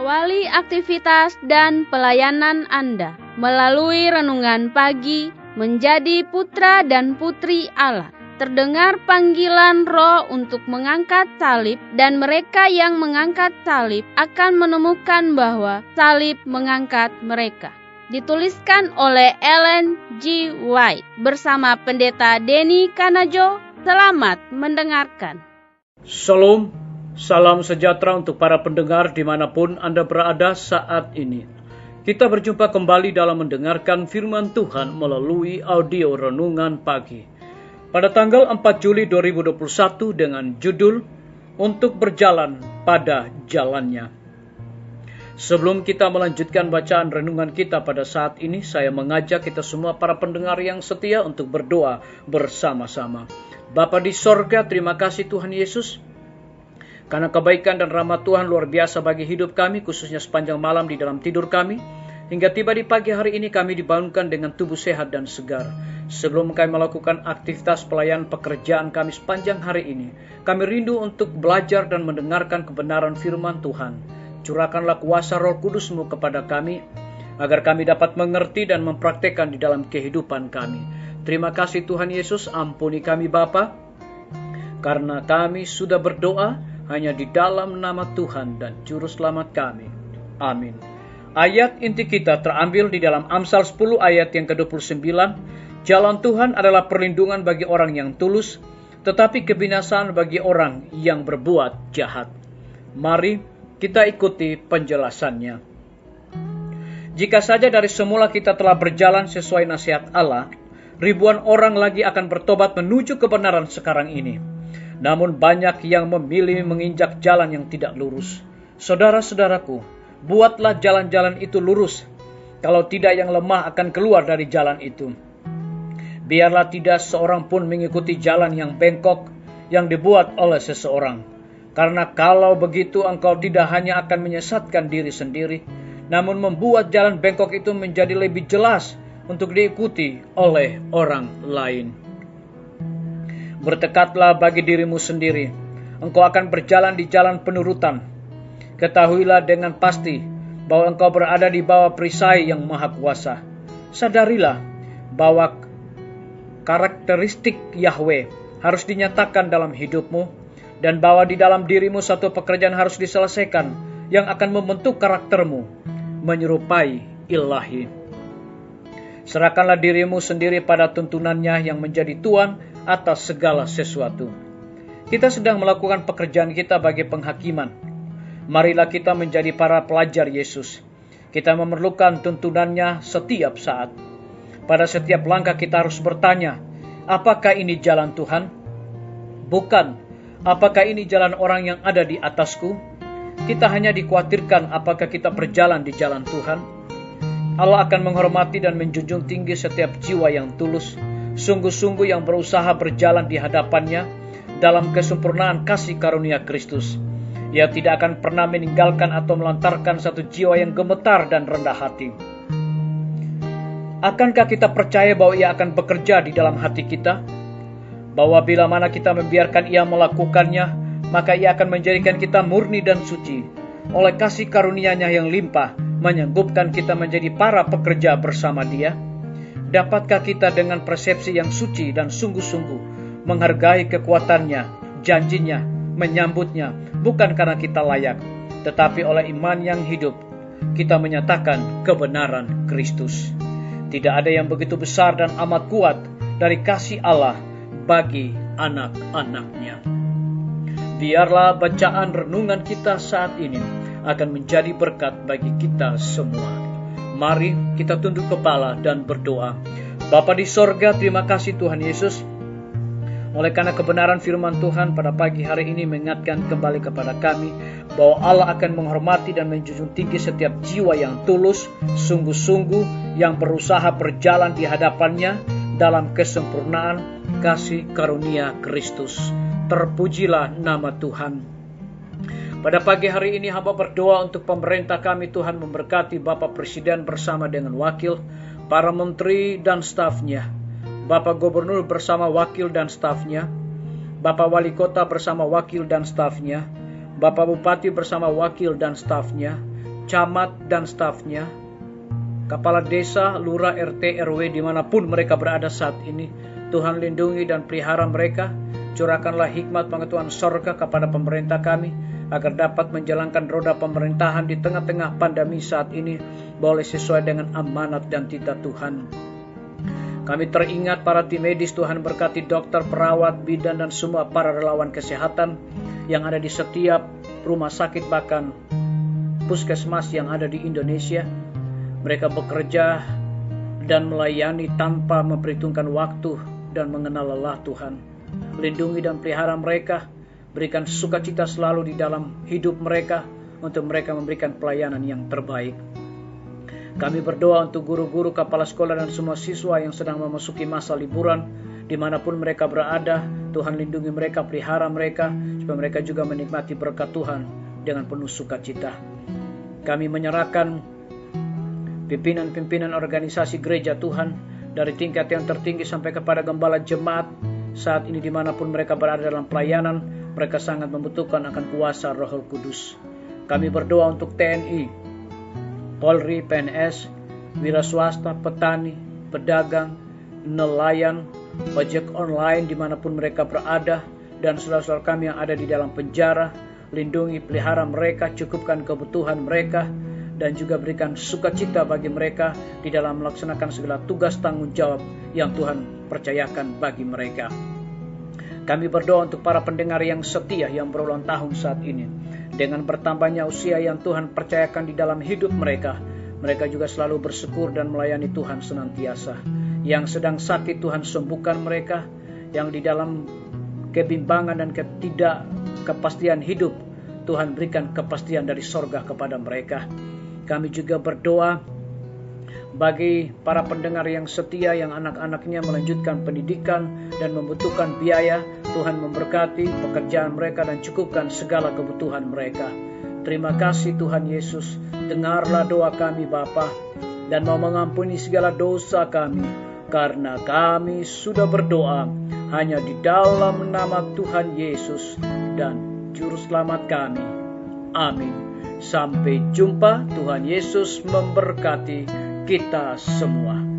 Awali aktivitas dan pelayanan Anda melalui renungan pagi menjadi putra dan putri Allah. Terdengar panggilan Roh untuk mengangkat salib, dan mereka yang mengangkat salib akan menemukan bahwa salib mengangkat mereka. Dituliskan oleh Ellen G. White bersama Pendeta Denny Kanajo. Selamat mendengarkan. Shalom, salam sejahtera untuk para pendengar dimanapun Anda berada saat ini. Kita berjumpa kembali dalam mendengarkan firman Tuhan melalui audio renungan pagi. Pada tanggal 4 Juli 2021 dengan judul Untuk Berjalan pada Jalannya. Sebelum kita melanjutkan bacaan renungan kita pada saat ini, saya mengajak kita semua para pendengar yang setia untuk berdoa bersama-sama. Bapa di sorga, terima kasih Tuhan Yesus, karena kebaikan dan rahmat Tuhan luar biasa bagi hidup kami, khususnya sepanjang malam di dalam tidur kami. Hingga tiba di pagi hari ini kami dibangunkan dengan tubuh sehat dan segar. Sebelum kami melakukan aktivitas pelayanan pekerjaan kami sepanjang hari ini, kami rindu untuk belajar dan mendengarkan kebenaran firman Tuhan. Curahkanlah kuasa Roh Kudus-Mu kepada kami, agar kami dapat mengerti dan mempraktekkan di dalam kehidupan kami. Terima kasih Tuhan Yesus, ampuni kami Bapa, karena kami sudah berdoa hanya di dalam nama Tuhan dan Juru Selamat kami. Amin. Ayat inti kita terambil di dalam Amsal 10 ayat yang ke-29. Jalan Tuhan adalah perlindungan bagi orang yang tulus, tetapi kebinasaan bagi orang yang berbuat jahat. Mari kita ikuti penjelasannya. Jika saja dari semula kita telah berjalan sesuai nasihat Allah, ribuan orang lagi akan bertobat menuju kebenaran sekarang ini. Namun banyak yang memilih menginjak jalan yang tidak lurus. Saudara-saudaraku, buatlah jalan-jalan itu lurus. Kalau tidak, yang lemah akan keluar dari jalan itu. Biarlah tidak seorang pun mengikuti jalan yang bengkok yang dibuat oleh seseorang. Karena kalau begitu engkau tidak hanya akan menyesatkan diri sendiri, namun membuat jalan bengkok itu menjadi lebih jelas untuk diikuti oleh orang lain. Bertekadlah bagi dirimu sendiri, engkau akan berjalan di jalan penurutan. Ketahuilah dengan pasti bahwa engkau berada di bawah perisai yang maha kuasa. Sadarilah bahwa karakteristik Yahweh harus dinyatakan dalam hidupmu, dan bahwa di dalam dirimu satu pekerjaan harus diselesaikan yang akan membentuk karaktermu menyerupai Ilahi. Serahkanlah dirimu sendiri pada tuntunannya yang menjadi Tuhan atas segala sesuatu. Kita sedang melakukan pekerjaan kita bagi penghakiman. Marilah kita menjadi para pelajar Yesus. Kita memerlukan tuntunannya setiap saat. Pada setiap langkah kita harus bertanya, apakah ini jalan Tuhan? Bukan, apakah ini jalan orang yang ada di atasku? Kita hanya dikhawatirkan apakah kita berjalan di jalan Tuhan. Allah akan menghormati dan menjunjung tinggi setiap jiwa yang tulus, sungguh-sungguh yang berusaha berjalan di hadapannya dalam kesempurnaan kasih karunia Kristus. Ia tidak akan pernah meninggalkan atau melantarkan satu jiwa yang gemetar dan rendah hati. Akankah kita percaya bahwa Ia akan bekerja di dalam hati kita? Bahwa bila mana kita membiarkan Ia melakukannya, maka Ia akan menjadikan kita murni dan suci. Oleh kasih karunia-Nya yang limpah, menyanggupkan kita menjadi para pekerja bersama Dia. Dapatkah kita dengan persepsi yang suci dan sungguh-sungguh menghargai kekuatannya, janjinya, menyambutnya, bukan karena kita layak, tetapi oleh iman yang hidup, kita menyatakan kebenaran Kristus. Tidak ada yang begitu besar dan amat kuat dari kasih Allah bagi anak-anaknya. Biarlah bacaan renungan kita saat ini akan menjadi berkat bagi kita semua. Mari kita tunduk kepala dan berdoa. Bapa di sorga, terima kasih Tuhan Yesus, oleh karena kebenaran firman Tuhan pada pagi hari ini mengingatkan kembali kepada kami bahwa Allah akan menghormati dan menjunjung tinggi setiap jiwa yang tulus, sungguh-sungguh yang berusaha berjalan di hadapannya dalam kesempurnaan kasih karunia Kristus. Terpujilah nama Tuhan. Pada pagi hari ini hamba berdoa untuk pemerintah kami. Tuhan memberkati Bapak Presiden bersama dengan wakil, para menteri dan stafnya, Bapak Gubernur bersama wakil dan stafnya, Bapak Wali Kota bersama wakil dan stafnya, Bapak Bupati bersama wakil dan stafnya, camat dan stafnya, kepala desa, lurah, RT, RW dimanapun mereka berada saat ini. Tuhan lindungi dan pelihara mereka. Curahkanlah hikmat pengetahuan sorga kepada pemerintah kami, agar dapat menjalankan roda pemerintahan di tengah-tengah pandemi saat ini, boleh sesuai dengan amanat dan titah Tuhan. Kami teringat para tim medis, Tuhan berkati dokter, perawat, bidan, dan semua para relawan kesehatan yang ada di setiap rumah sakit, bahkan puskesmas yang ada di Indonesia. Mereka bekerja dan melayani tanpa memperhitungkan waktu dan mengenal lelah, Tuhan. Lindungi dan pelihara mereka, berikan sukacita selalu di dalam hidup mereka, untuk mereka memberikan pelayanan yang terbaik. Kami berdoa untuk guru-guru, kepala sekolah, dan semua siswa yang sedang memasuki masa liburan, dimanapun mereka berada. Tuhan lindungi mereka, pelihara mereka, supaya mereka juga menikmati berkat Tuhan dengan penuh sukacita. Kami menyerahkan pimpinan-pimpinan organisasi gereja Tuhan, dari tingkat yang tertinggi sampai kepada gembala jemaat, saat ini dimanapun mereka berada dalam pelayanan, mereka sangat membutuhkan akan kuasa Roh Kudus. Kami berdoa untuk TNI, Polri, PNS, wira swasta, petani, pedagang, nelayan, ojek online dimanapun mereka berada, dan saudara-saudara kami yang ada di dalam penjara. Lindungi, pelihara mereka, cukupkan kebutuhan mereka, dan juga berikan sukacita bagi mereka di dalam melaksanakan segala tugas tanggung jawab yang Tuhan percayakan bagi mereka. Kami berdoa untuk para pendengar yang setia yang berulang tahun saat ini. Dengan bertambahnya usia yang Tuhan percayakan di dalam hidup mereka, mereka juga selalu bersyukur dan melayani Tuhan senantiasa. Yang sedang sakit, Tuhan sembuhkan mereka. Yang di dalam kebimbangan dan ketidakkepastian hidup, Tuhan berikan kepastian dari sorga kepada mereka. Kami juga berdoa bagi para pendengar yang setia, yang anak-anaknya melanjutkan pendidikan dan membutuhkan biaya. Tuhan memberkati pekerjaan mereka dan cukupkan segala kebutuhan mereka. Terima kasih Tuhan Yesus. Dengarlah doa kami Bapa, dan mau mengampuni segala dosa kami, karena kami sudah berdoa hanya di dalam nama Tuhan Yesus dan Juru Selamat kami. Amin. Sampai jumpa. Tuhan Yesus memberkati kita semua.